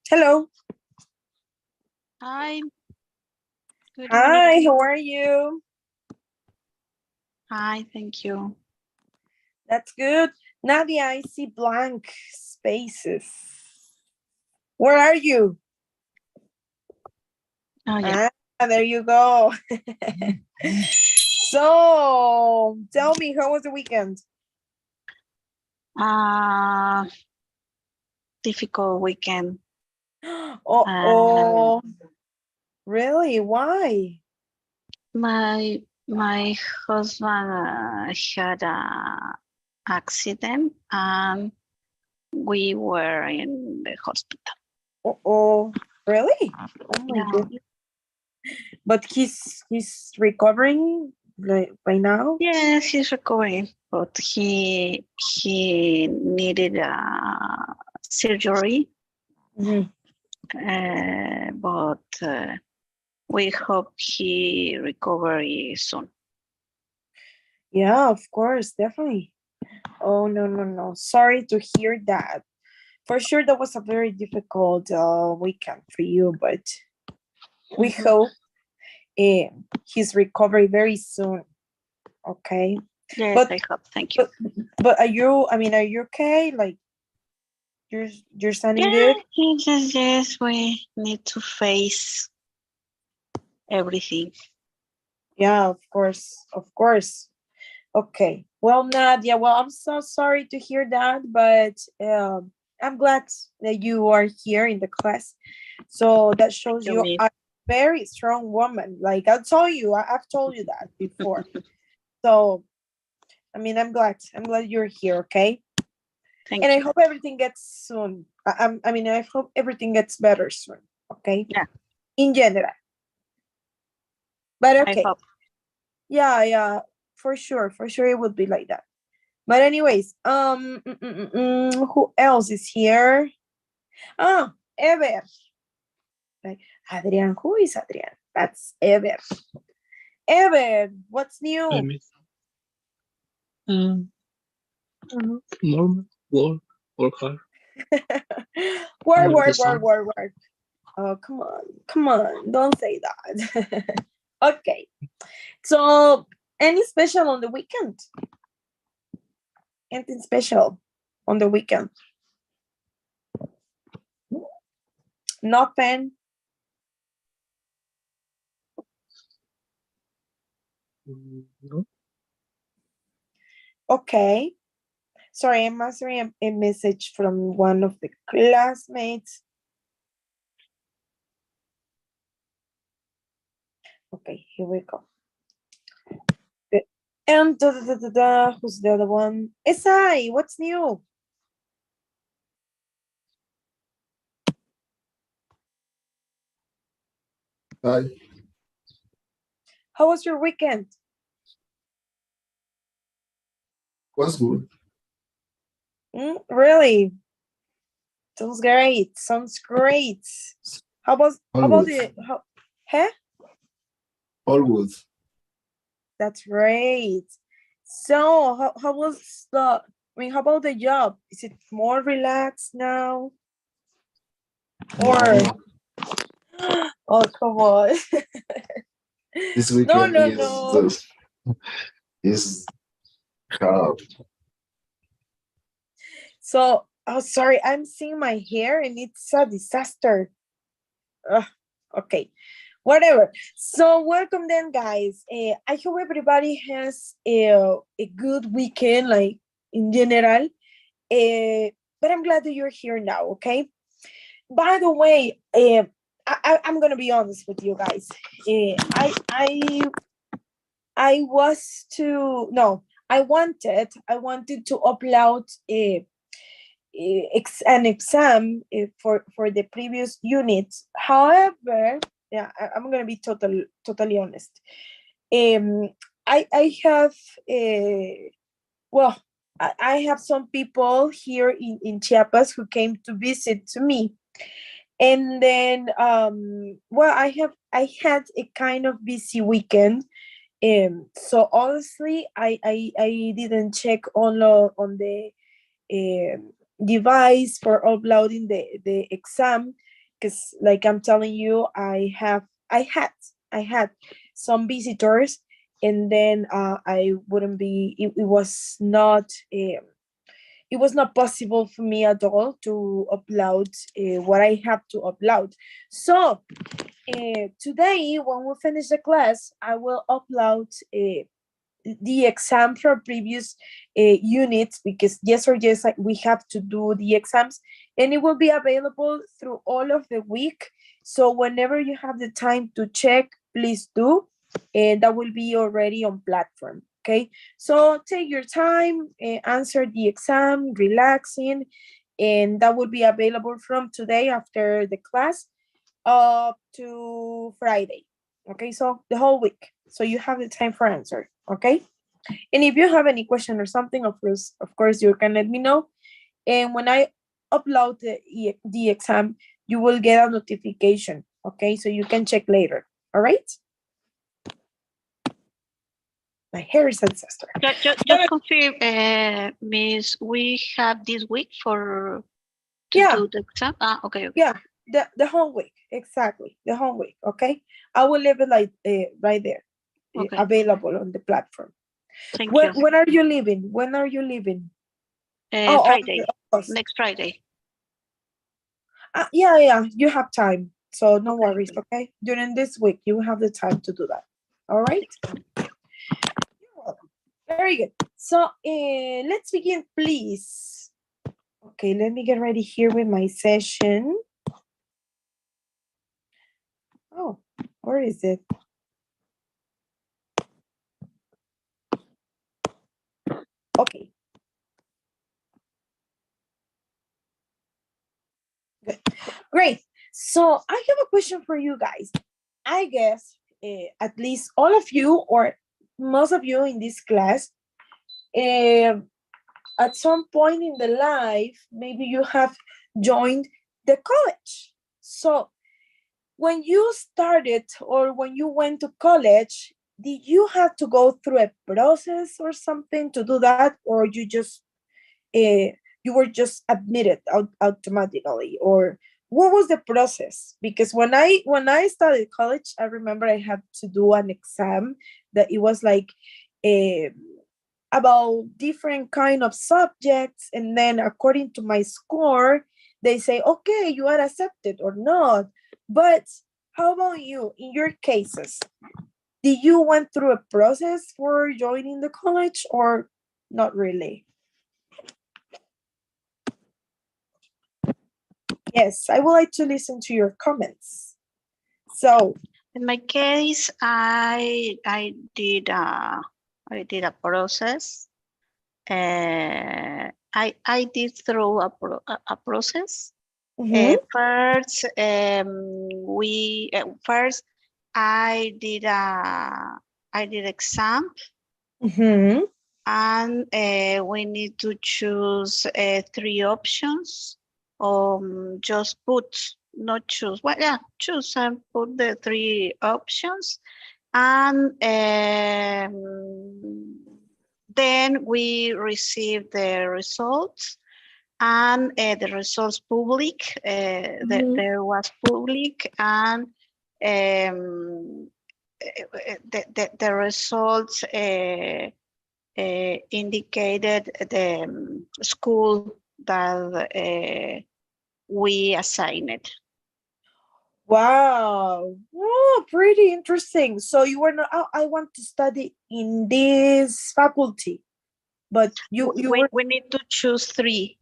Hello. Hi. Good Hi, evening. how are you? Hi, thank you. That's good. Nadia, I see blank spaces. Where are you? Oh, yeah. There you go. So, tell me, how was the weekend? Difficult weekend. Oh, really? Why? My husband had a accident and we were in the hospital. Oh, really? Oh my Yeah. goodness. But he's recovering like by now? Yes, he's recovering, but he needed a surgery. Mhm. But we hope he recovery soon. Yeah, of course, definitely. Oh, no. Sorry to hear that. For sure, that was a very difficult weekend for you, but we hope his recovery very soon. Okay. Yes, But I hope. Thank you. but are you? I mean, are you okay? Like you're sounding Yeah, good. yes. We need to face everything. Yeah, of course. Okay. Well, Nadia. Well, I'm so sorry to hear that, but I'm glad that you are here in the class. So that Thank shows you, you Miss. a very strong woman. Like I've told you that before. So I mean, I'm glad. I'm glad you're here. Okay. And Thank I you. hope everything gets soon. I mean, I hope everything gets better soon. Okay. Yeah, In general. But I okay. hope. Yeah. For sure. For sure, it would be like that. But anyways, who else is here? Ah, Ever. Like Adrian. Who is Adrian? That's Ever. Ever. What's I new? miss normal work hard. Under the sun. Work. Oh, come on. Don't say that. Okay. So, any special on the weekend? Anything special on the weekend? Nothing. No. Okay. Sorry, I'm answering a message from one of the classmates. Okay, here we go. And who's the other one? Esai, what's new? Hi, How was your weekend? was good. Really? Sounds great. All How about good. the how? Huh? All good. That's great. So how was the? I mean, how about the job? Is it more relaxed now? Or No, oh come on. this No, weekend no, is no. the is hard. So oh sorry, I'm seeing my hair and it's a disaster. Ugh, okay. Whatever. So welcome then, guys. I hope everybody has a good weekend, like in general. But I'm glad that you're here now. Okay. By the way, I'm gonna be honest with you guys. I was to no. I wanted to upload an exam for the previous units. However, yeah, I'm gonna be totally honest. Um, I have well, I have some people here in Chiapas who came to visit to me, and then well, I had a kind of busy weekend. So honestly, I didn't check on the device for uploading the exam, because like I'm telling you, I had some visitors, and then I wouldn't be, it was not it was not possible for me at all to upload what I have to upload. So today, when we finish the class, I will upload the exam from previous units, because yes or yes, like, we have to do the exams, and it will be available through all of the week. So whenever you have the time to check, please do, and that will be already on platform. Okay, so take your time, answer the exam, relaxing, and that will be available from today after the class up to Friday. Okay, so the whole week. So you have the time for answer. Okay. And if you have any question or something, of course, you can let me know. And when I upload the exam, you will get a notification. Okay, so you can check later. All right. My hair is ancestor. Just confirm, Miss, we have this week to Yeah. do the exam? Okay. Yeah, the whole week, exactly, the whole week. Okay, I will leave it like right there, Okay. available on the platform. Thank you. When are you leaving? When are you leaving? Friday. Of course. Next Friday. Yeah, you have time, so no worries. Okay, during this week you have the time to do that. All right. You're welcome. Very good. So let's begin, please. Okay, let me get ready here with my session. Oh, where is it? Okay. Good. Great. So I have a question for you guys. I guess at least all of you or most of you in this class, at some point in the life, maybe you have joined the college. So when you started or when you went to college, did you have to go through a process or something to do that, or you were just admitted automatically, or what was the process? Because when I started college, I remember I had to do an exam that it was like about different kind of subjects, and then according to my score they say, okay, you are accepted or not. But how about you, in your cases, did you went through a process for joining the college or not really? Yes, I would like to listen to your comments. So, in my case, I did a process. I did through a process. First, first I did exam. And we need to choose 3 options. Just not choose. Well, yeah, choose and put the 3 options, and then we receive the results, and the results public. There was public, and the results indicated the school that we assigned. Wow. Oh, pretty interesting. So you were not, oh, I want to study in this faculty, but we need to choose three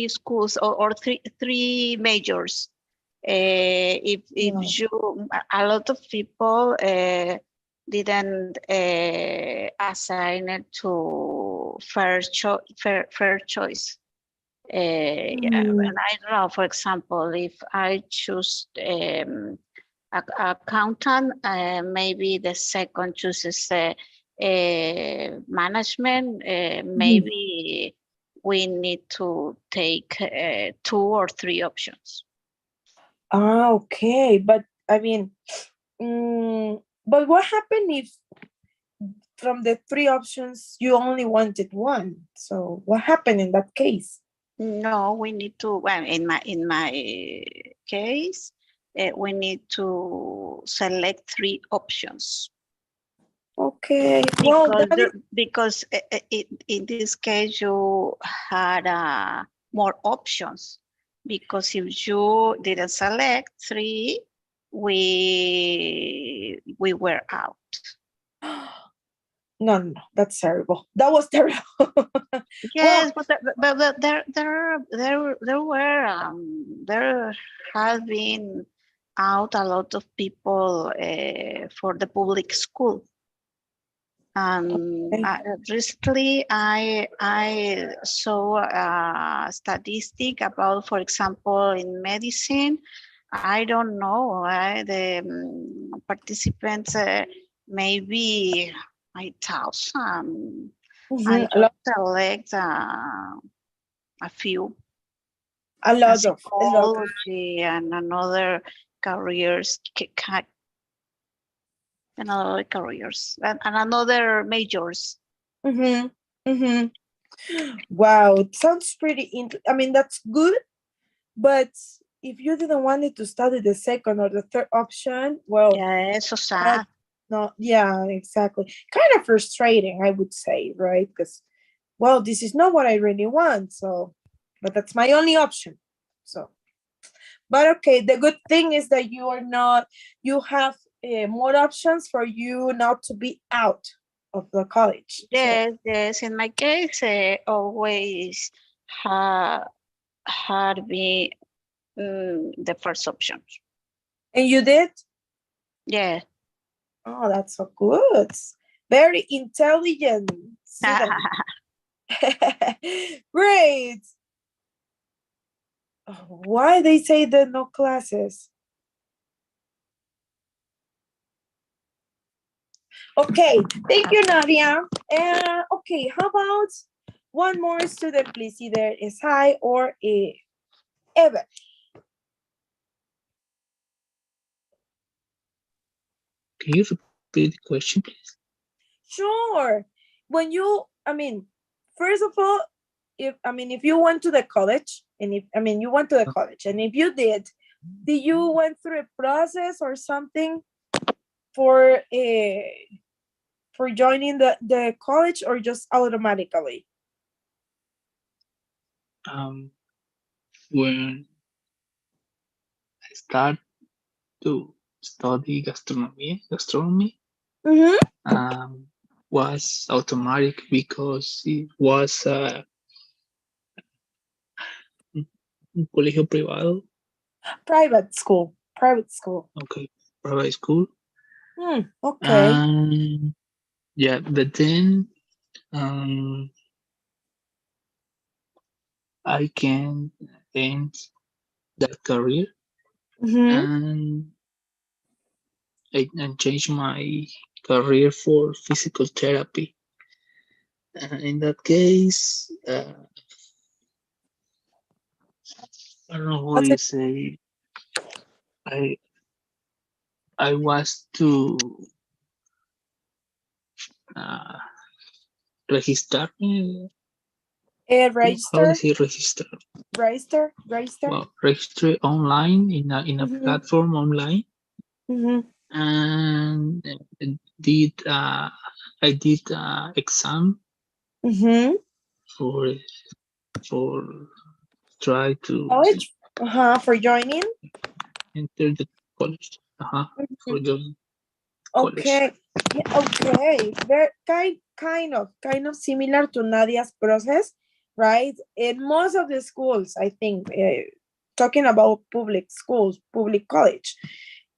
schools or three majors. If you, a lot of people didn't assign it to fair choice. And I don't know, for example, if I choose accountant, maybe the second chooses management. Maybe we need to take 2 or 3 options. Okay, but I mean, but what happened if from the 3 options you only wanted one? So what happened in that case? No, we need to, well, in my case, we need to select 3 options. Okay. Well, Because that is, because in this case you had more options, because if you didn't select 3, we were out. no, that's terrible. That was terrible. Yes, but there has been out a lot of people for the public school. Okay. Recently, I saw a statistic about, for example, in medicine. I don't know, the participants maybe 8,000. Mhm, I a lot, just select a few, a and lot of, a lot. psychology and another careers, another careers, and another majors. Mm-hmm. Mm-hmm. Wow, it sounds pretty. I mean, that's good, but if you didn't want it to study the second or the third option, well, Yeah, it's so that's sad. not. Yeah, exactly. Kind of frustrating, I would say, right? Because, well, this is not what I really want. So, but that's my only option. So, but okay, the good thing is that you are not. You have more options for you not to be out of the college. So, Yes, yes. In my case, always had been the first option. and you did. Yeah. Oh, that's so good. Very intelligent student. Great. Oh, why they say that no classes? Okay, thank you, Nadia. Okay, how about one more student, please? Either Sai or Ever. Can you repeat the question, please? Sure. When you, I mean, first of all, if you went to the college, and if you went to the college, and if you did you went through a process or something for joining the college, or just automatically? Um, when I start to study gastronomy, Mm-hmm. was automatic because it was un colegio privado, Private school. Private school. okay, private school. Okay. Yeah, but then um, I can end that career Mm-hmm. and and change my career for physical therapy. In that case, I don't know how That's you it. say. I I was to uh, register. How Register. is it register? Register. Well, register online in a Mm-hmm. platform online, Mm-hmm. and did I did exam Mm-hmm. for for try to College. For joining. enter the college. For Mhm. the college. Okay. Yeah, okay. Very kind of similar to Nadia's process, right? In most of the schools, I think, talking about public schools, public college,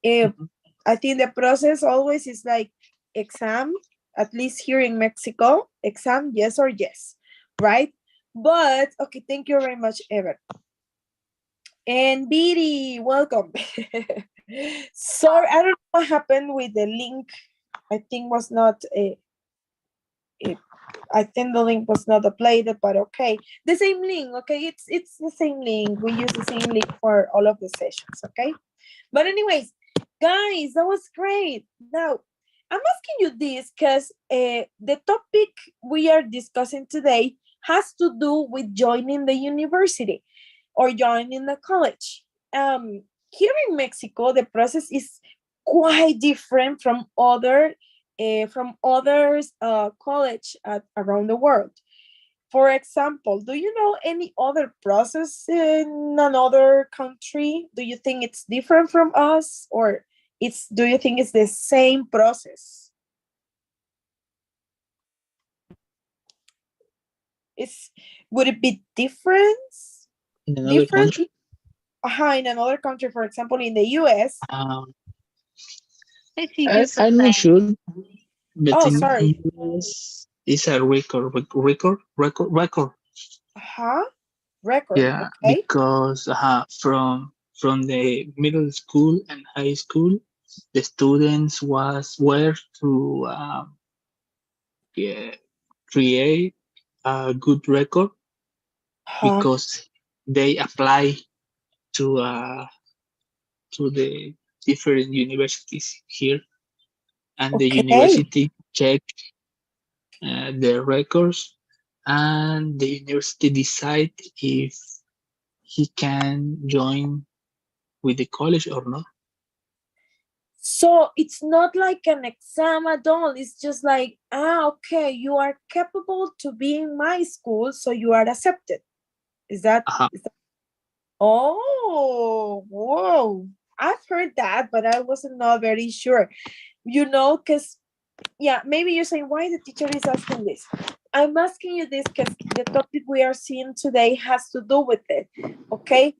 uh, Mhm. I think the process always is like exam, at least here in Mexico, exam, yes or yes, right? But okay, thank you very much, Ever. And Biri, welcome. Sorry, I don't know what happened with the link. I think was not a I think the link was not uploaded, but okay. The same link, okay? It's the same link. We use the same link for all of the sessions, okay? But anyways, guys, that was great. Now, I'm asking you this because the topic we are discussing today has to do with joining the university or joining the college. Here in Mexico, the process is quite different from others college around the world. For example, do you know any other process in another country? Do you think it's different from us, or do you think it's the same process? Is Would it be different? In another country? In another country, for example, in the US. I think it's the I'm not same. sure, but Oh, in sorry. US, it's a record. Record. Yeah, Okay. because from the middle school and high school, the students were to yeah, create a good record because they apply to the different universities here, and the Okay. university check their records, and the university decide if he can join with the college or not. So it's not like an exam at all. It's just like, okay, you are capable to be in my school, so you are accepted. Is that? Uh-huh. Oh, whoa. I've heard that, but I wasn't not very sure. Because, yeah, maybe you're saying, why the teacher is asking this? I'm asking you this because the topic we are seeing today has to do with it, okay?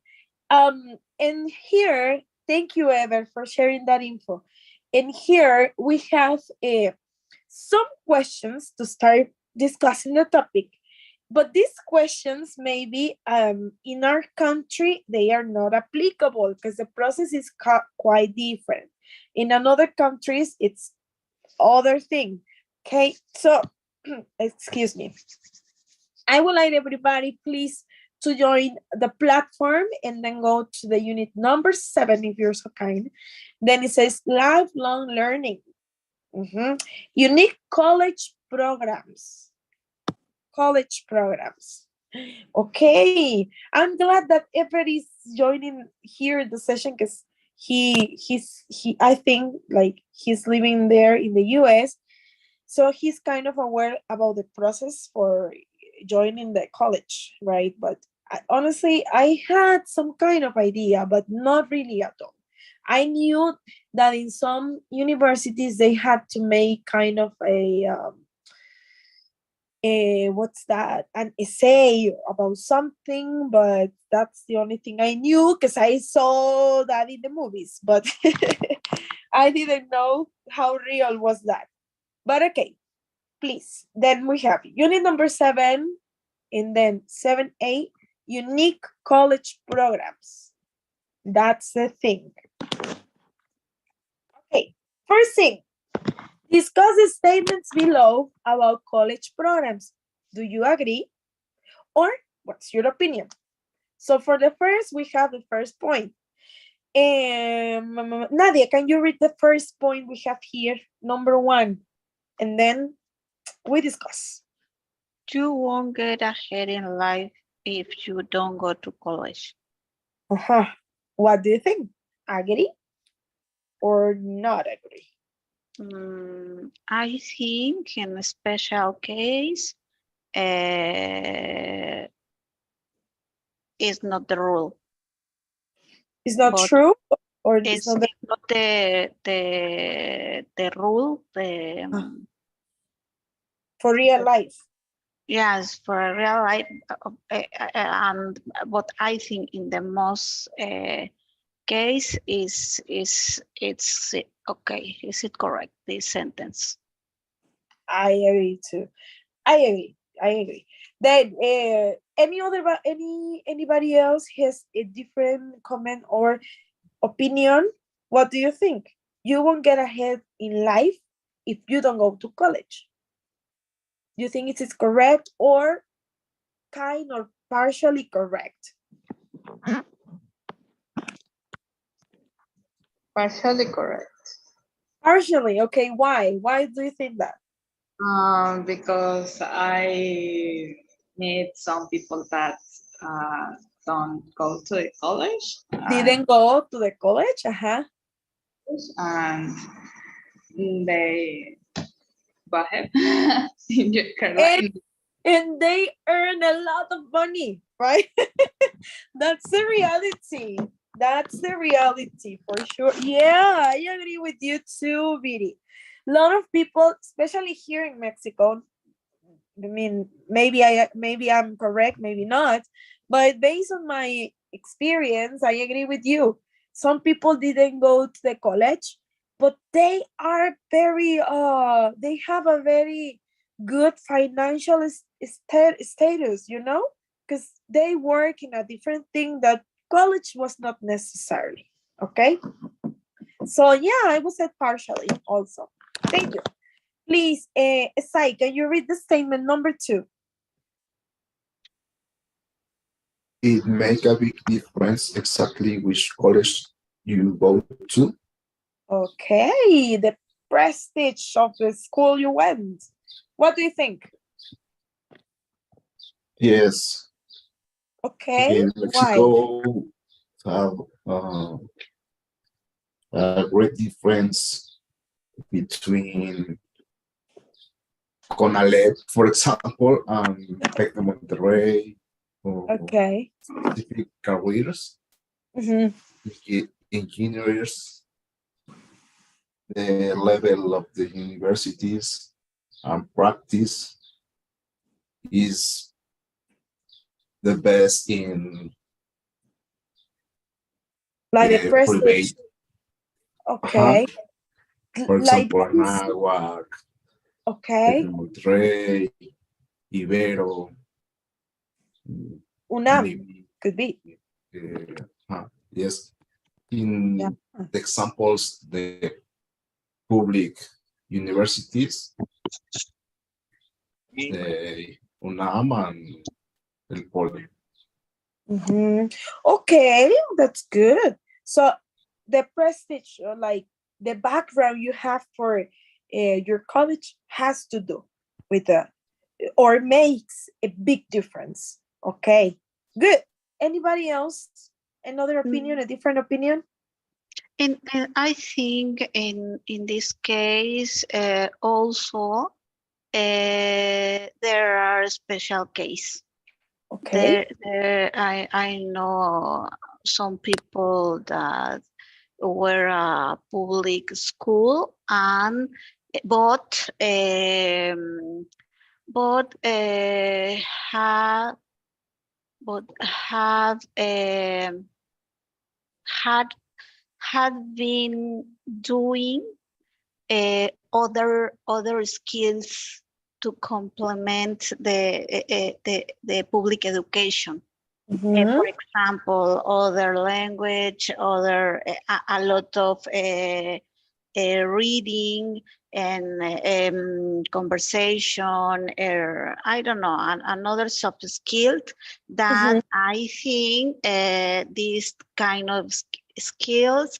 And here, thank you, Ever, for sharing that info. And here we have some questions to start discussing the topic. But these questions, maybe in our country, they are not applicable because the process is quite different. In another countries, it's other thing. Okay, so excuse me. I would like everybody, please, to join the platform and then go to the unit number 7, if you're so kind. Then it says lifelong learning. Unique college programs. College programs. Okay, I'm glad that everybody's joining here in the session because he I think like he's living there in the US, so he's kind of aware about the process for joining the college, right? But honestly, I had some kind of idea, but not really at all. I knew that in some universities they had to make kind of a what's that, an essay about something, but that's the only thing I knew because I saw that in the movies, but I didn't know how real was that. But okay, please. Then we have unit number 7, and then 7A, unique college programs. That's the thing. Okay, first thing, discuss the statements below about college programs. Do you agree? Or what's your opinion? So for the first, we have the first point. Nadia, can you read the first point we have here, number 1? And then we discuss. You won't get ahead in life if you don't go to college. What do you think? Agree or not agree? I think in a special case, is not the rule. It's not true, or it's It's not not the rule. for real life. Yes, for a real life, and what I think in the most case is it's okay. Is it correct? This sentence. I agree too. I agree. Then anybody else has a different comment or opinion? What do you think? You won't get ahead in life if you don't go to college. Do you think it is correct or kind or partially correct? Partially correct. Partially, okay. Why? Why do you think that? Because I meet some people that don't go to the college. Didn't go to the college? And they behave in your And, and they earn a lot of money, right? That's the reality. That's the reality for sure. Yeah, I agree with you too, Viri. A lot of people, especially here in Mexico, I mean, maybe I'm correct, maybe not, but based on my experience, I agree with you. Some people didn't go to the college, but they are very they have a very good financial status, you know, because they work in a different thing that college was not necessarily. Okay, so yeah, I was said partially also. Thank you. Please, Sai, can you read the statement number 2? It make a big difference exactly which college you go to. Okay, the prestige of the school you went. What do you think? Yes. Okay, In why? Mexico have a great difference between Conalep, for example, and Tec de Monterrey, or Okay. specific careers, engineers, the level of the universities and practice is the best in Like the the prestige. private. Okay. For Like example, this. Anáhuac, Okay. Monterrey, Ibero, UNAM maybe, could be. yes. In Yeah. the examples, the public universities, the UNAM and El Poli. Okay, that's good. So the prestige, or like the background you have for your college, has to do with the, or makes a big difference. Okay, good. Anybody else? Another opinion, a different opinion? And I think in this case also there are special case. Okay. I know some people that were a public school and but but have but have had been doing other skills to complement the public education. For example, other language, other a lot of reading and conversation, or I don't know, another soft skill that I think these kind of skills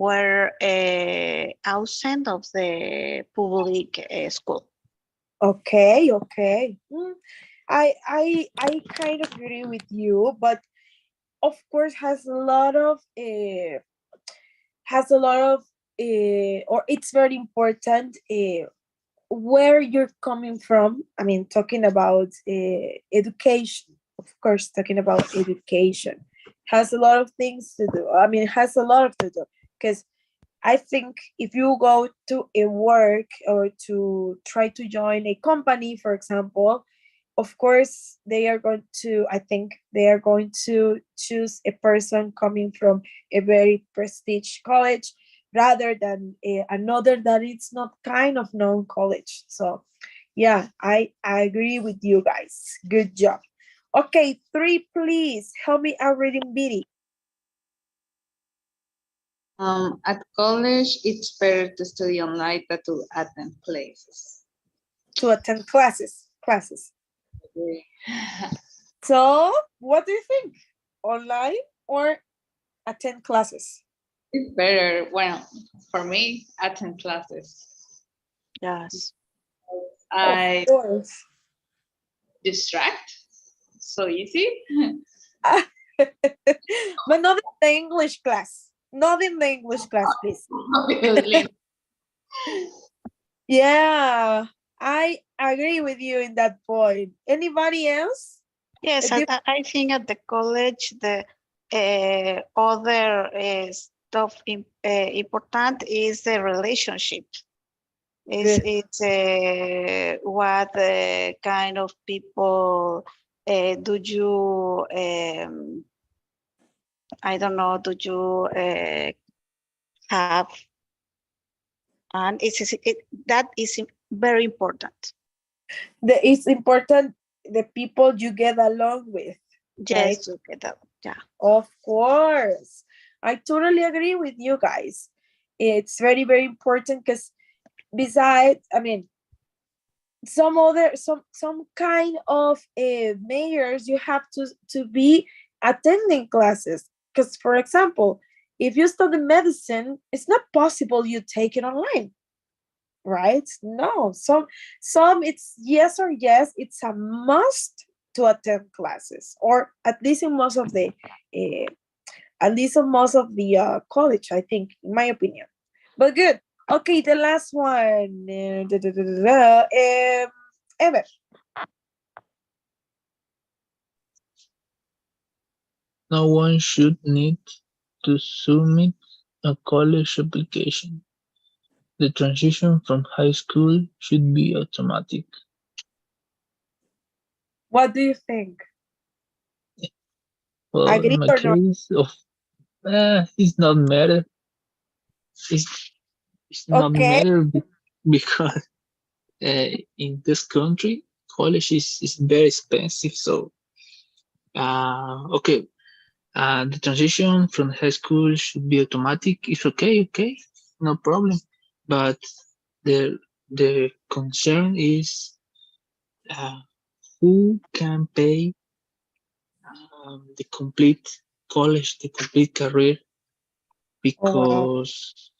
were absent of the public school. Okay, okay. I kind of agree with you, but of course has a lot of or it's very important where you're coming from. I mean, talking about education, of course, talking about education has a lot of things to do. I mean, it has a lot of to do because I think if you go to a work or to try to join a company, for example, of course they are going to, I think they are going to choose a person coming from a very prestige college rather than another that it's not kind of known college. So yeah, I agree with you guys. Good job. Okay, 3, please help me out reading Biddy. At college, it's better to study online than to attend classes. To attend classes. So what do you think? Online or attend classes? It's better, well, for me, attend classes. Yes. I Of course. distract. So easy. But not in the English class. Not in the English class, please. Obviously. Yeah, I agree with you in that point. Anybody else? Yes, I think at the college, the other stuff important is the relationship. Good. It's what kind of people do you, I don't know, do you have? And that is very important. It's important the people you get along with, right? Yes, you get that. Yeah. Of course. I totally agree with you guys. It's very, very important because besides, I mean, some kind of mayors you have to be attending classes. Because for example, if you study medicine, it's not possible you take it online, right? No, some it's yes or yes, it's a must to attend classes, or at least in most of the college, I think, in my opinion. But good. Okay, the last one. Ever. No one should need to submit a college application. The transition from high school should be automatic. What do you think? Well, in Agree my or not? case, it's not matter. It's, it's not Okay. matter because in this country, college is very expensive. So, okay, the transition from high school should be automatic. It's okay, no problem. But the concern is uh, who can pay the complete college, the complete career, Oh wow. because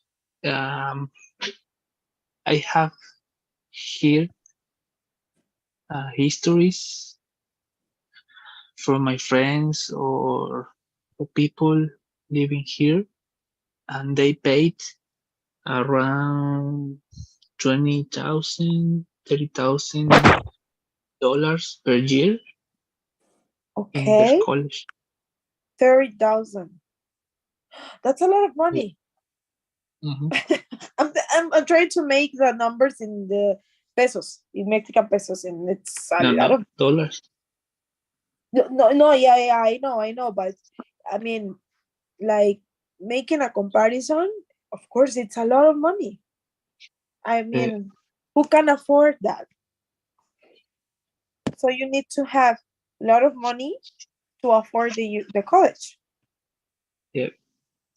um, I have here histories from my friends or people living here, and they paid around 20,000, $30,000 per year in their Okay. college. 30,000. That's a lot of Yeah. money. Mhm. I'm trying to make the numbers in the pesos, in Mexican pesos, and it's a lot No, of dollars. no, yeah, I know, but I mean, like making a comparison, of course, it's a lot of money. I Uh, mean, who can afford that? So you need to have a lot of money to afford the college. yeah.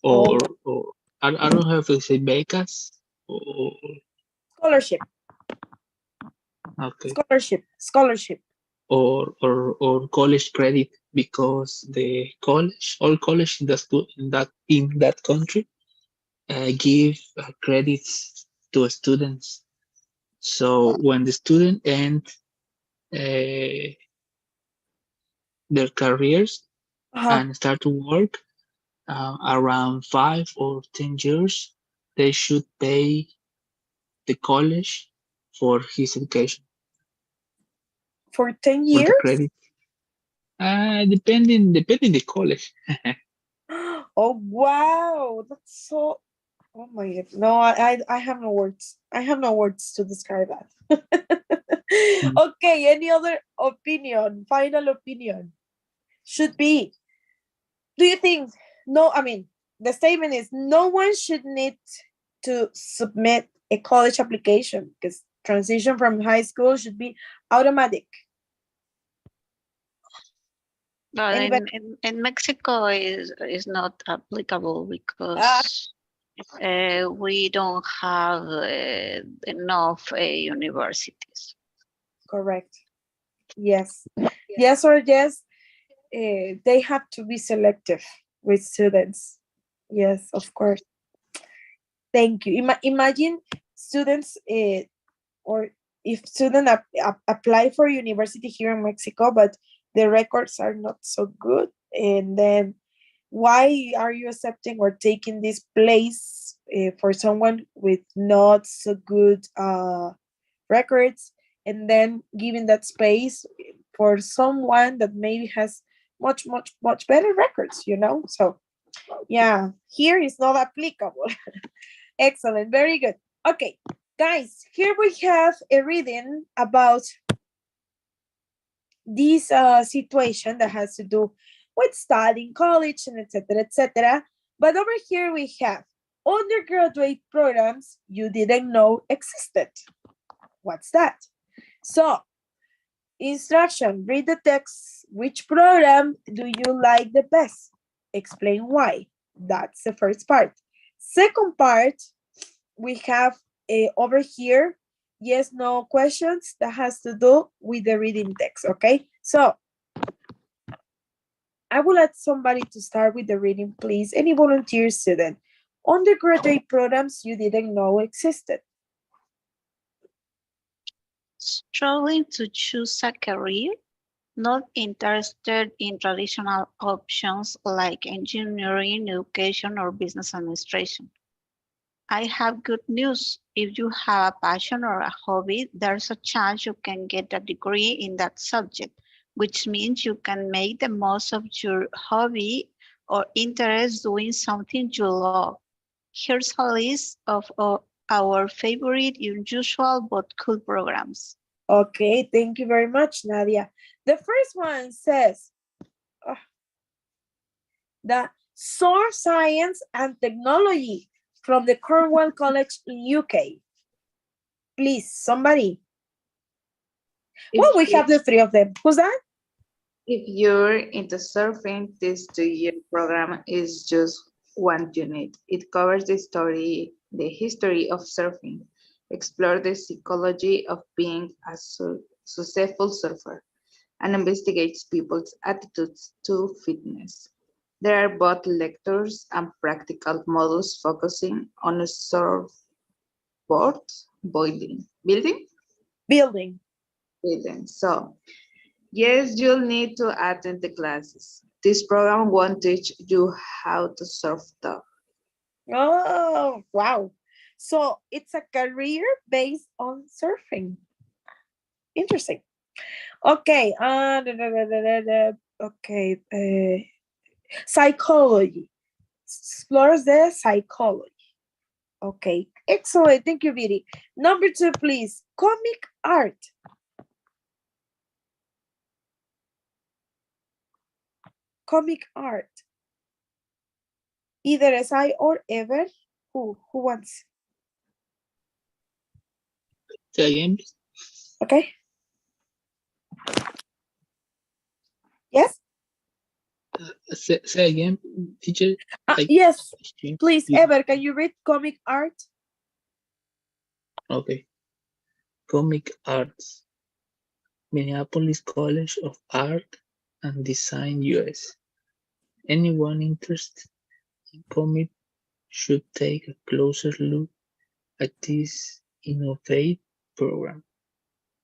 Oh, Or I don't have to say becas. Or, scholarship, okay. scholarship. Or college credit because the college, all college in that country give credits to students. So when the student end uh, their careers Uh-huh. and start to work around 5 or 10 years, they should pay the college for his education, For 10 for the years? credit. Depending the college. Oh, wow. That's so. Oh my God. No, I have no words. I have no words to describe that. Mm. Okay, any other opinion? Final opinion. Should be. Do you think? No, I mean, the statement is no one should need to submit a college application because transition from high school should be automatic. But Anybody? in Mexico is not applicable Ah, because we don't have enough universities. correct. Yes. Yes or yes. They have to be selective with students. Yes, of course. Thank you. Imagine students or if students apply for university here in Mexico, but the records are not so good, and then why are you accepting or taking this place for someone with not so good records, and then giving that space for someone that maybe has much better records, you know? So yeah, here is not applicable. Excellent, very good. Okay, guys, here we have a reading about this situation that has to do with studying college and etc. etc. But over here we have undergraduate programs you didn't know existed. What's that? So, instruction, read the text. Which program do you like the best? Explain why. That's the first part. Second part, we have over here, yes, no questions that has to do with the reading text, okay? So, I would like somebody to start with the reading, please. Any volunteer student. Undergraduate programs you didn't know existed. Struggling to choose a career, not interested in traditional options like engineering, education, or business administration. I have good news. If you have a passion or a hobby, there's a chance you can get a degree in that subject, which means you can make the most of your hobby or interest doing something you love. Here's a list of our favorite, unusual, but cool programs. Okay, thank you very much, Nadia. The first one says, the Source Science and Technology from the Cornwall College in UK. Please, somebody. Well, we have the three of them. Who's that? If you're into surfing, this 2-year program is just one unit. It covers the history of surfing, explore the psychology of being a successful surfer, and investigates people's attitudes to fitness. There are both lectures and practical modules focusing on a surfboard building. So yes, you'll need to attend the classes. This program won't teach you how to surf though. Oh, wow. So it's a career based on surfing. Interesting. Okay. Okay. Psychology. Explores the psychology. Okay. Excellent. Thank you, Viri. Number 2, please. Comic art. Comic art. Either as I or ever. Who wants? Say again, please. Okay. Yes? Say again, teacher. Yes. Yeah. Please, Ever, can you read comic art? Okay. Comic arts. Minneapolis College of Art and Design, US. Anyone interested in comic should take a closer look at this innovative program.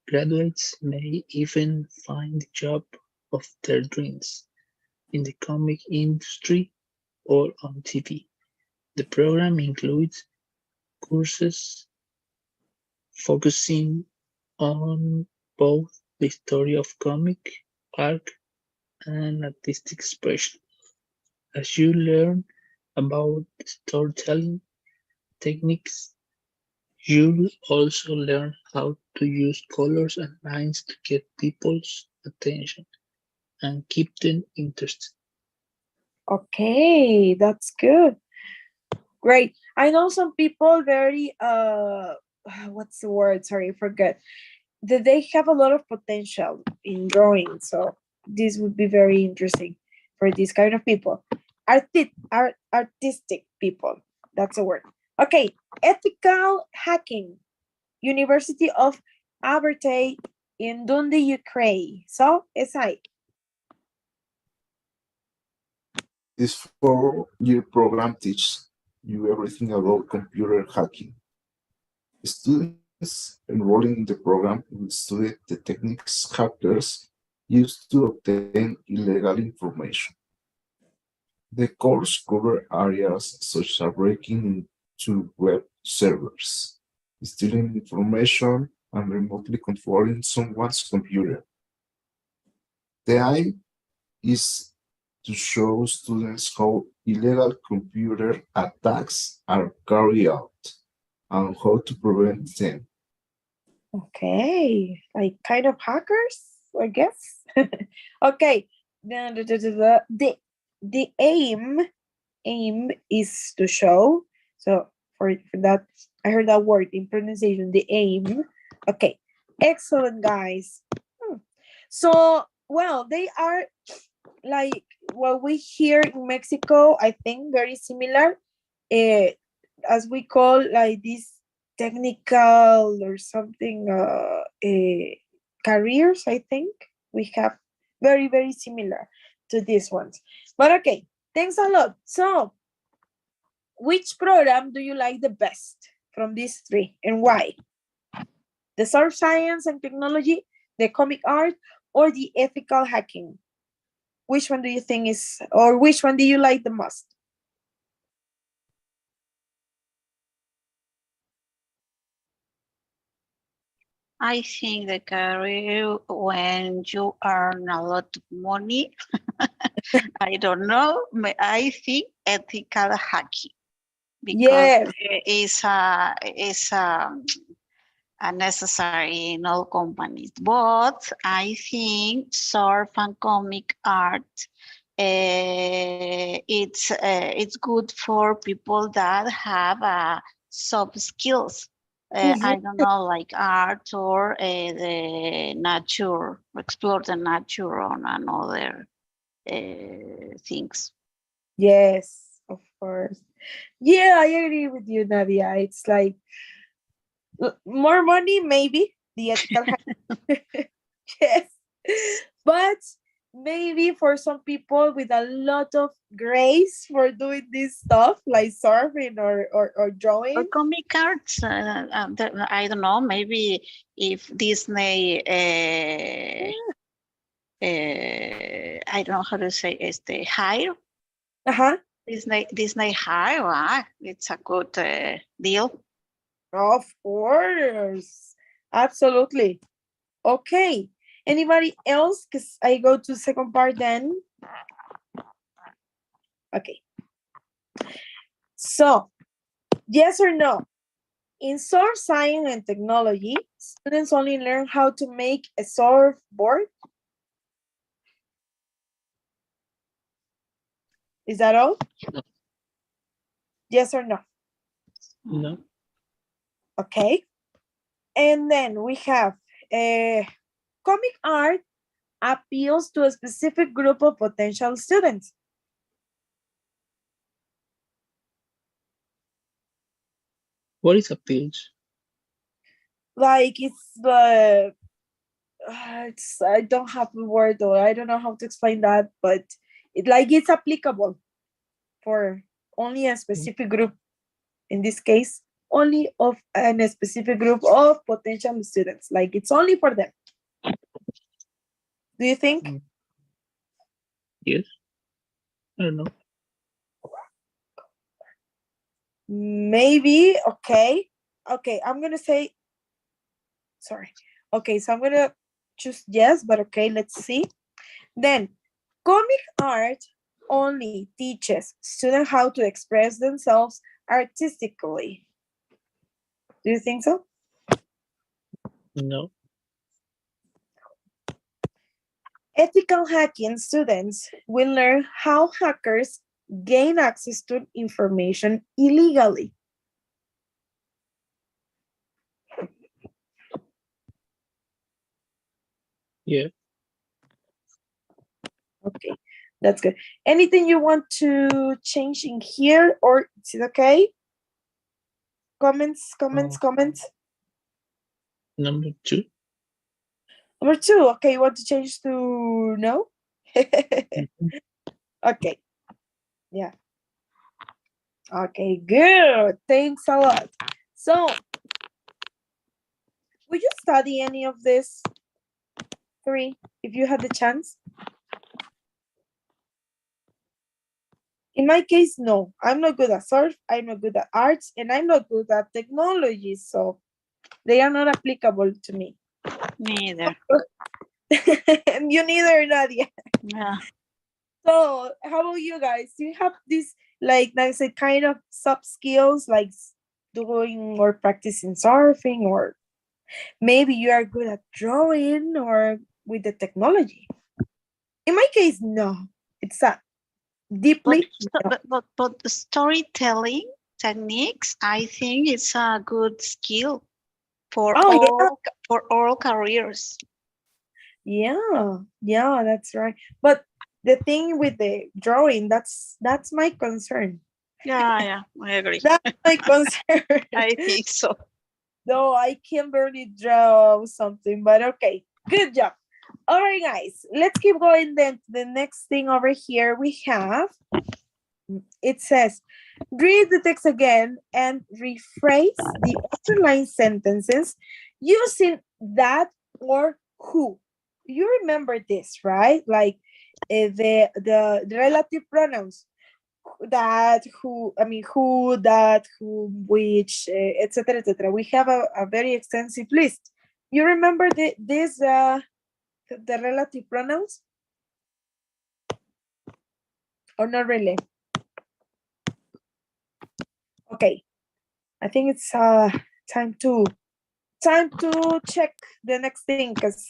Graduates may even find the job of their dreams in the comic industry or on TV. The program includes courses focusing on both the history of comic art and artistic expression. As you learn about storytelling techniques, you'll also learn how to use colors and lines to get people's attention and keep them interested. Okay, that's good. Great. I know some people very what's the word? Sorry, I forget. That they have a lot of potential in drawing. So this would be very interesting for these kind of people. Artistic people. That's a word. Okay. Ethical hacking. University of Aberdeen in Dundee, Ukraine. So, SI. This 4-year program teaches you everything about computer hacking. Students enrolling in the program will study the techniques hackers use to obtain illegal information. The course covers areas such as breaking into web servers, stealing information, and remotely controlling someone's computer. The aim is to show students how illegal computer attacks are carried out and how to prevent them. Okay, like kind of hackers, I guess. Okay, the aim is to show. So for that, I heard that word in pronunciation. The aim. Okay, excellent, guys. So well, they are like what we hear in Mexico. I think very similar, as we call like this technical or something careers. I think we have very similar to these ones. But okay, thanks a lot. So which program do you like the best from these three and why? The surf science and technology, the comic art, or the ethical hacking? Which one do you think is, or which one do you like the most? I think the career when you earn a lot of money, I don't know, I think ethical hacking because Yes. it's a necessary in all companies. But I think surf and comic art, it's good for people that have soft skills. I don't know, like art or the nature, explore the nature on another things. Yes, of course. Yeah, I agree with you, Nadia. It's like more money, maybe the ethical yes, but maybe for some people with a lot of grace for doing this stuff like surfing or Or drawing. comic arts, I don't know, maybe if Disney, I don't know how to say, hire, Uh-huh. Disney hire, it's a good deal. Of course. Absolutely. Okay. Anybody else? Because I go to second part then. Okay. So, yes or no? In surf science and technology, students only learn how to make a surfboard. Is that all? No. Yes or no? No. Okay. And then we have comic art appeals to a specific group of potential students. What is appeals? Like it's the I don't have the word or I don't know how to explain that, but it's applicable for only a specific group. In this case, only of a specific group of potential students. Like it's only for them. Do you think? Yes. I don't know. Maybe. Okay. Okay, I'm gonna say sorry. Okay, so I'm gonna choose yes, but okay, let's see. Then comic art only teaches students how to express themselves artistically. Do you think so? No. Ethical hacking students will learn how hackers gain access to information illegally. Yeah. Okay, that's good. Anything you want to change in here or is it okay? Comments. Number 2. Number 2, okay, you want to change to no? Okay, yeah. Okay, good. Thanks a lot. So, Would you study any of this three if you had the chance? In my case, no. I'm not good at surf, I'm not good at arts, and I'm not good at technology, so they are not applicable to me. Neither. You neither, Nadia. Yeah. So how about you guys? Do you have this like a kind of soft skills like doing or practicing surfing, or maybe you are good at drawing or with the technology? In my case, no. It's a deeply no. But the storytelling techniques, I think it's a good skill for Oh, all careers. yeah, that's right. But the thing with the drawing, that's my concern. Yeah, I agree. That's my concern. I think so. No, I can barely draw something, but okay, good job. All right, guys, let's keep going then. The next thing over here we have, it says, read the text again and rephrase the underlined sentences using that or who. You remember this, right? Like the relative pronouns, that, who, I mean, who, that, who, which, etc., etc. We have a very extensive list. You remember the relative pronouns? Or not really? Okay, I think it's time to check the next thing, because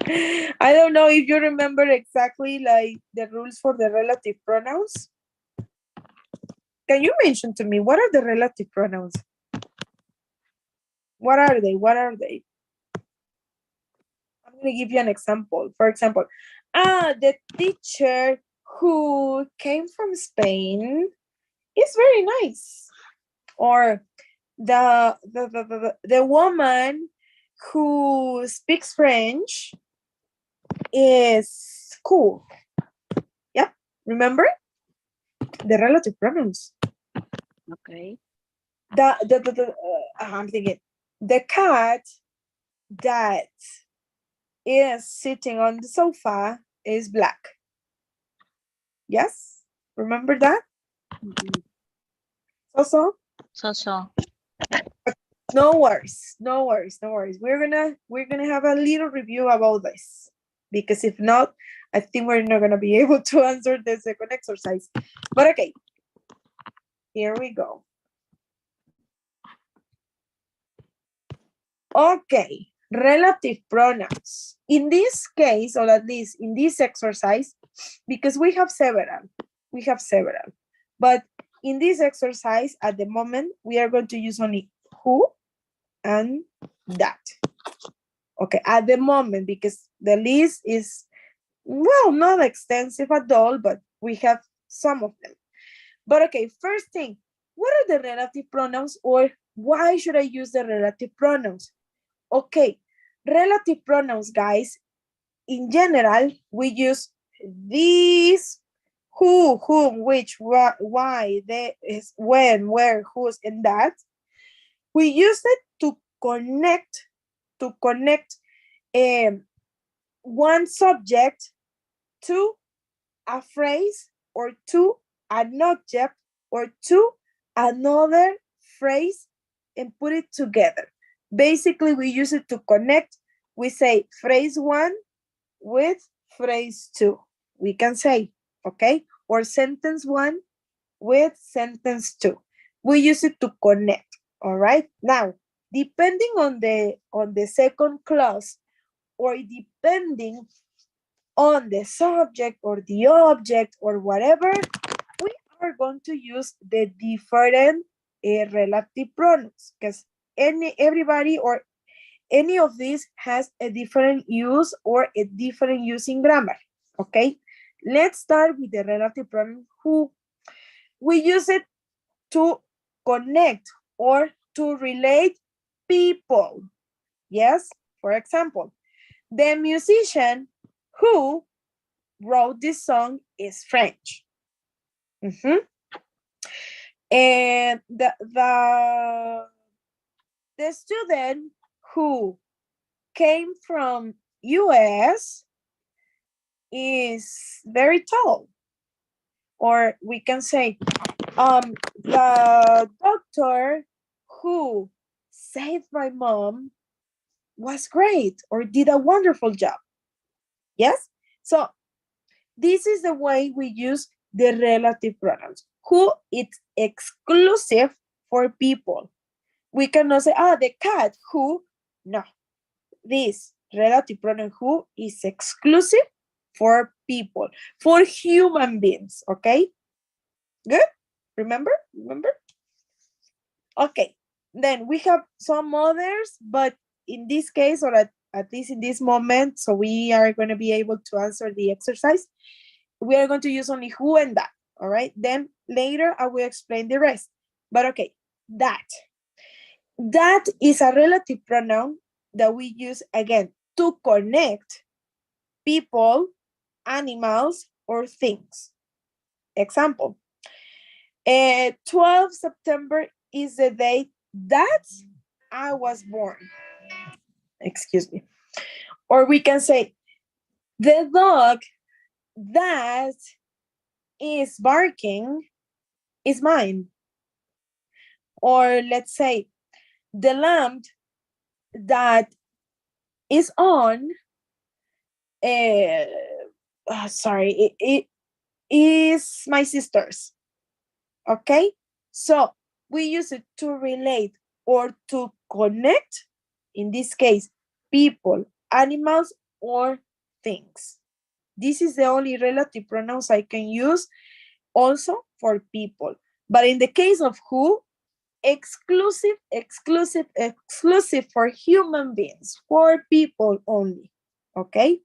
I don't know if you remember exactly like the rules for the relative pronouns. Can you mention to me what are the relative pronouns? What are they? What are they? I'm going to give you an example. For example, the teacher who came from Spain is very nice. Or the woman who speaks French is cool. Yeah, remember? The relative pronouns. Okay. I'm thinking, the cat that is sitting on the sofa is black. Yes? Remember that? Mm-hmm. Also? So. No worries. We're gonna have a little review about this, because if not, I think we're not gonna be able to answer the second exercise. But okay, here we go. Okay, relative pronouns. In this case, or at least in this exercise, because we have several, but in this exercise, at the moment, we are going to use only who and that. Okay, at the moment, because the list is, well, not extensive at all, but we have some of them. But okay, first thing, what are the relative pronouns, or why should I use the relative pronouns? Okay, relative pronouns, guys, in general, we use these, who, whom, which, why, they, is, when, where, whose, and that. We use it to connect one subject to a phrase, or to an object, or to another phrase, and put it together. Basically, we use it to connect. We say phrase one with phrase two. We can say, okay, or sentence one with sentence two. We use it to connect. All right. Now, depending on the second clause, or depending on the subject or the object or whatever, we are going to use the different relative pronouns, because everybody or any of these has a different use or a different use in grammar. Okay, let's start with the relative pronoun who. We use it to connect or to relate people. Yes, for example, the musician who wrote this song is French. And the student who came from US is very tall. Or we can say, the doctor who saved my mom was great or did a wonderful job. Yes? So this is the way we use the relative pronouns. Who is exclusive for people. We cannot say, the cat, who. No. This relative pronoun who is exclusive for people, for human beings, okay? Good? Remember? Okay, then we have some others, but in this case, or at least in this moment, so we are going to be able to answer the exercise, we are going to use only who and that, all right? Then later I will explain the rest. But okay, that. That is a relative pronoun that we use, again, to connect people, animals, or things. Example, 12 September is the date that I was born. Excuse me. Or we can say, the dog that is barking is mine. Or let's say, the lamp that is on, it is my sister's. Okay? So we use it to relate or to connect, in this case, people, animals, or things. This is the only relative pronouns I can use also for people. But in the case of who, exclusive for human beings, for people only. Okay?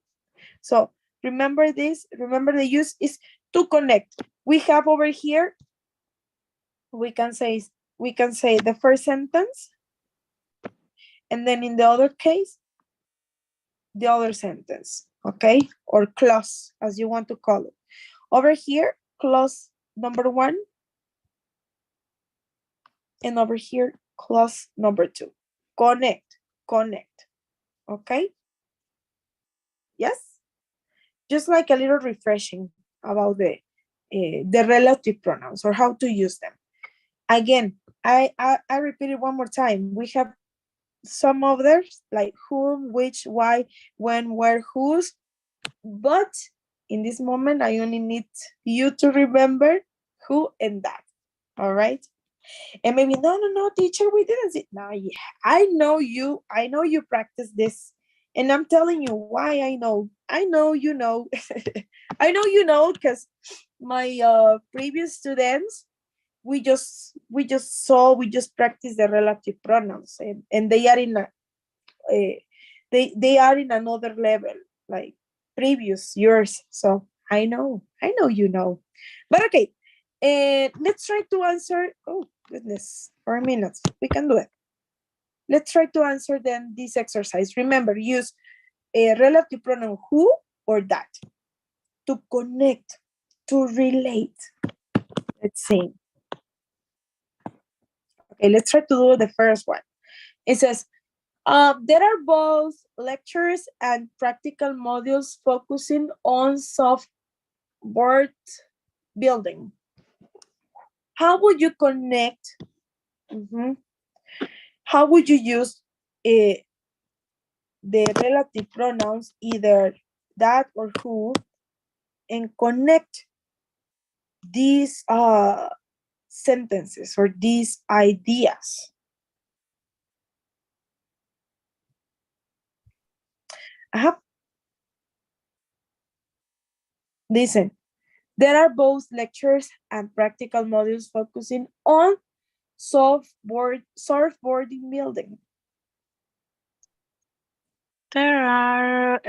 So remember this, remember the use is to connect. We have over here, we can say the first sentence, and then in the other case, the other sentence, okay? Or clause, as you want to call it. Over here, clause number 1, and over here, clause number 2. Connect, okay? Yes? Just like a little refreshing about the relative pronouns or how to use them. Again, I repeat it one more time. We have some others like whom, which, why, when, where, whose, but in this moment, I only need you to remember who and that, all right? And maybe, no, teacher, we didn't see. No, yeah, I know you practice this, and I'm telling you why I know you know. I know you know, because my previous students, we just practice the relative pronouns, and they are in a they are in another level, like previous years. So I know you know. But okay, let's try to answer. Oh goodness, 4 minutes. We can do it. Let's try to answer then this exercise. Remember, use a relative pronoun who or that to connect, to relate. Let's see. Okay, let's try to do the first one. It says, there are both lectures and practical modules focusing on software building. How would you connect? How would you use the relative pronouns, either that or who, and connect these sentences or these ideas? Listen, there are both lectures and practical modules focusing on surfboarding building. There are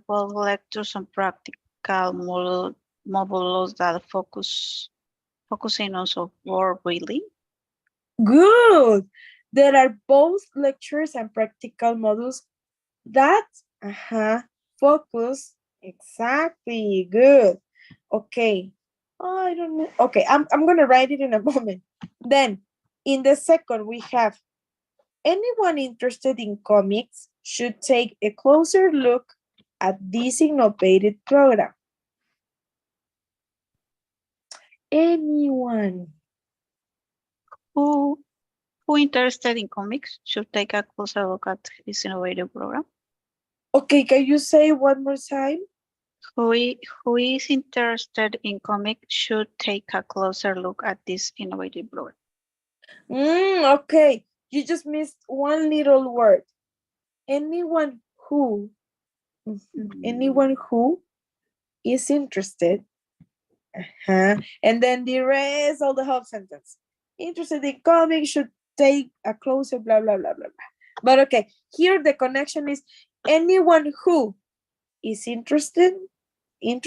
both lectures and practical modules that focusing on software building. Good. There are both lectures and practical modules that focus. Exactly. Good. Okay. Oh, I don't know. Okay, I'm gonna write it in a moment. Then in the second we have Anyone interested in comics should take a closer look at this innovative program. Anyone? Who interested in comics should take a closer look at this innovative program? Okay, can you say one more time? Who is interested in comics should take a closer look at this innovative program. Okay, you just missed one little word. Anyone who, anyone who is interested, and then the rest of the whole sentence. Interested in comics should take a closer blah, blah, blah, blah, blah. But okay, here the connection is anyone who is interested in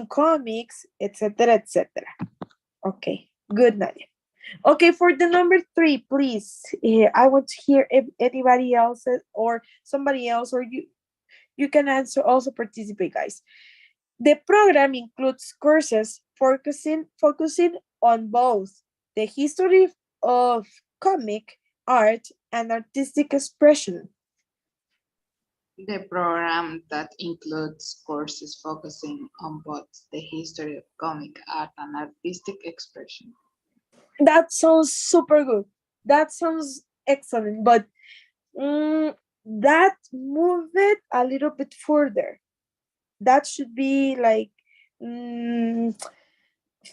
comics, etc., etc. Okay, good, Nadia. Okay, for the number 3, please. I want to hear if anybody else or somebody else, or you can answer, also participate, guys. The program includes courses focusing on both the history of comic art and artistic expression. The program that includes courses focusing on both the history of comic art and artistic expression. That sounds super good. That sounds excellent, but that move it a little bit further. That should be like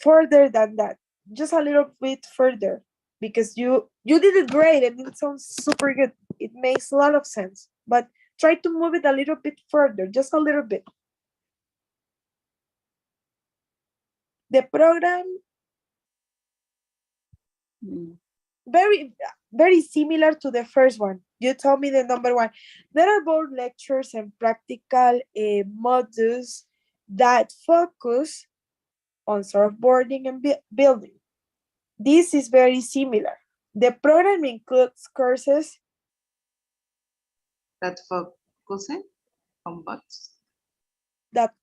further than that, just a little bit further, because you did it great and it sounds super good. It makes a lot of sense, but try to move it a little bit further, just a little bit. The program, very similar to the first one. You told me the number 1. There are both lectures and practical modules that focus on surfboarding and building. This is very similar. The program includes courses that focus on bots. That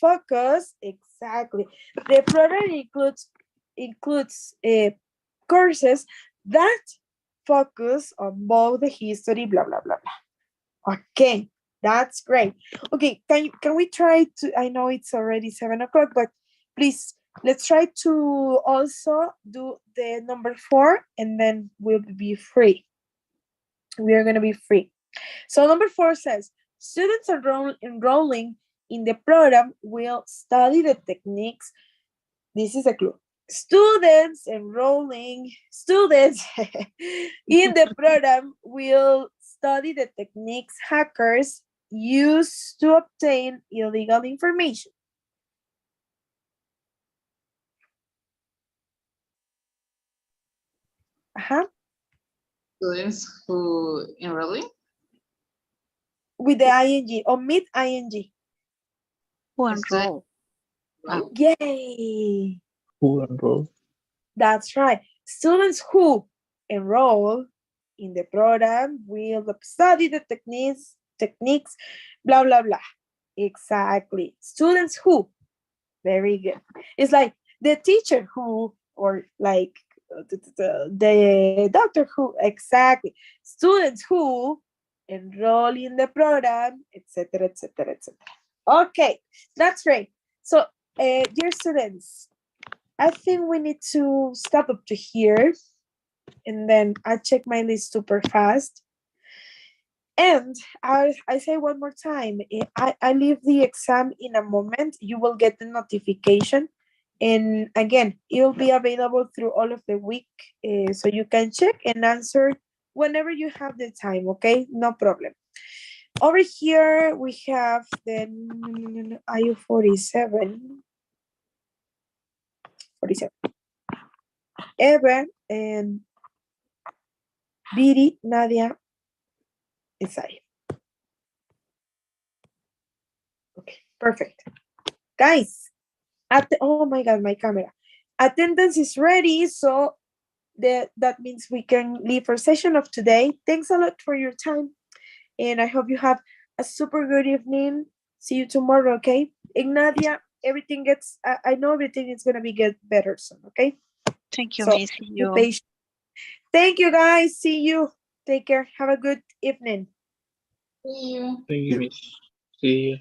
focus, exactly. The program includes courses that focus on both the history, blah, blah, blah, blah. Okay, that's great. Okay, can we try to, I know it's already 7 o'clock, but please, let's try to also do the number 4 and then we'll be free. We are going to be free. So number 4 says, students enrolling in the program will study the techniques. This is a clue. Students in the program will study the techniques hackers use to obtain illegal information. Students who enrolling? With the ing, omit ing. Who enroll? Yay! Who enroll? That's right. Students who enroll in the program will study the techniques, blah, blah, blah. Exactly. Students who. Very good. It's like the teacher who, or like the doctor who. Exactly. Students who enroll in the program, etc., etc., etc. Okay, that's great. So, dear students, I think we need to stop up to here, and then I check my list super fast. And I say one more time, I leave the exam in a moment. You will get the notification. And again, it will be available through all of the week. So you can check and answer whenever you have the time, okay? No problem. Over here, we have the IO47. 47. Eva and Viri, Nadia, Isai. Okay, perfect. Guys, oh my God, my camera. Attendance is ready, so that means we can leave our session of today. Thanks a lot for your time, and I hope you have a super good evening. See you tomorrow, okay? And Nadia, everything gets, I know everything is gonna be get better soon, okay? Thank you, So Miss. be patient. Thank you, guys. See you. Take care. Have a good evening. See you. Thank you, miss. See you.